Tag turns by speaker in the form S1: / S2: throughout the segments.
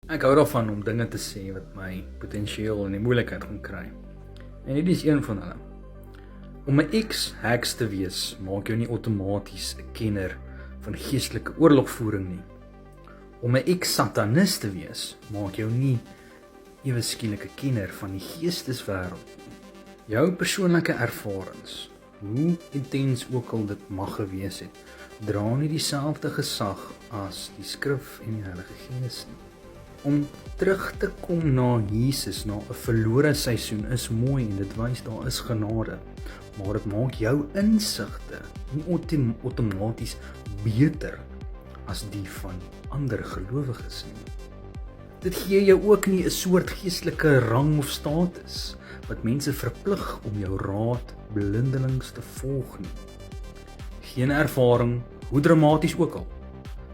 S1: Ek hou daarvan om dinge te sê wat my potensieel in die moeilikheid gaan kry. En dit is een van hulle. Om 'n ex-heks te wees, maak jou nie outomaties 'n kenner van geestelike oorlogvoering nie. Om 'n ex-satanis te wees, maak jou nie ewe skielik 'n kenner van die geesteswêreld nie. Jou persoonlike ervarings, hoe intens ook al dit mag gewees het, dra nie dieselfde gesag as die skrif en die Heilige Gees nie. Om terug te kom na Jesus, na 'n verlore seisoen is mooi en dit wys daar is genade, maar dit maak jou insigte nie outomaties beter as die van ander gelowiges nie. Dit gee jou ook nie 'n soort geestelike rang of status wat mense verplig om jou raad blindelings te volg nie. Geen ervaring, hoe dramaties ook al,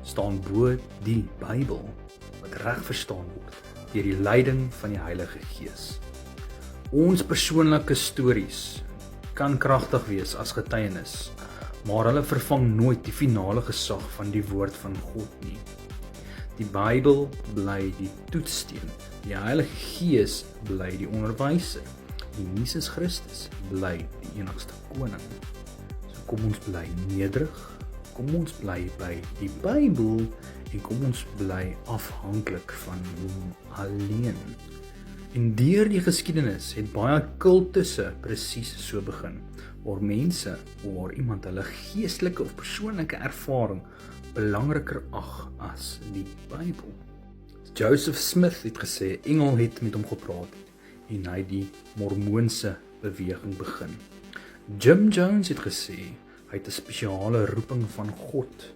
S1: staan bo die Bybel wat reg verstaan word deur die leiding van die Heilige Gees. Ons persoonlike stories kan kragtig wees as getuienis, maar hulle vervang nooit die finale gesag van die woord van God nie. Die Bybel bly die toetssteen, die Heilige Gees bly die onderwyser, en Jesus Christus bly die enigste koning. So kom ons bly nederig, kom ons bly by die Bybel en kom ons bly afhanklik van hom alleen. En deur die geskiedenis het baie kultusse presies so begin, waar iemand hulle geestelike of persoonlike ervaring belangriker ag as die Bybel. Joseph Smith het gesê, 'n engel het met hom gepraat en hy die Mormoonse beweging begin. Jim Jones het gesê, hy het 'n spesiale roeping van God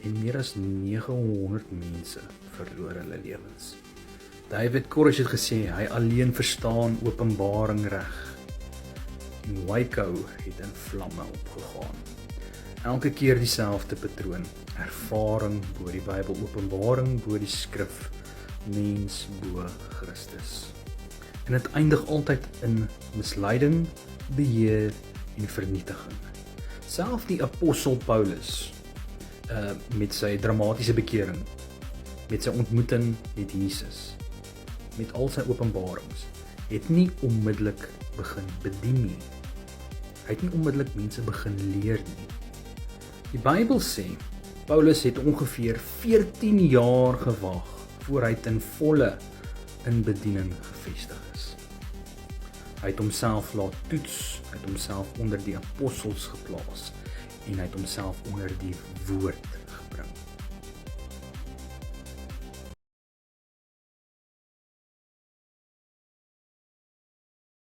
S1: en meer as 900 mense verloor hulle lewens. David Koresh het gesê, hy alleen verstaan Openbaring reg. En Waco het in vlamme opgegaan. Elke keer dieselfde patroon, ervaring bo die Bybel, openbaring bo die skrif, mens bo Christus. En dit eindig altyd in misleiding, beheer en vernietiging. Self die apostel Paulus, met sy dramatiese bekering, met sy ontmoeting met Jesus, met al sy openbarings, het nie onmiddellik begin bedien nie. Hy het nie onmiddellik mense begin leer nie. Die Bybel sê, Paulus het ongeveer 14 jaar gewag voor hy ten volle in bediening gevestig is. Hy het homself laat toets, hy het homself onder die apostels geplaas en hy het homself onder die woord gebring.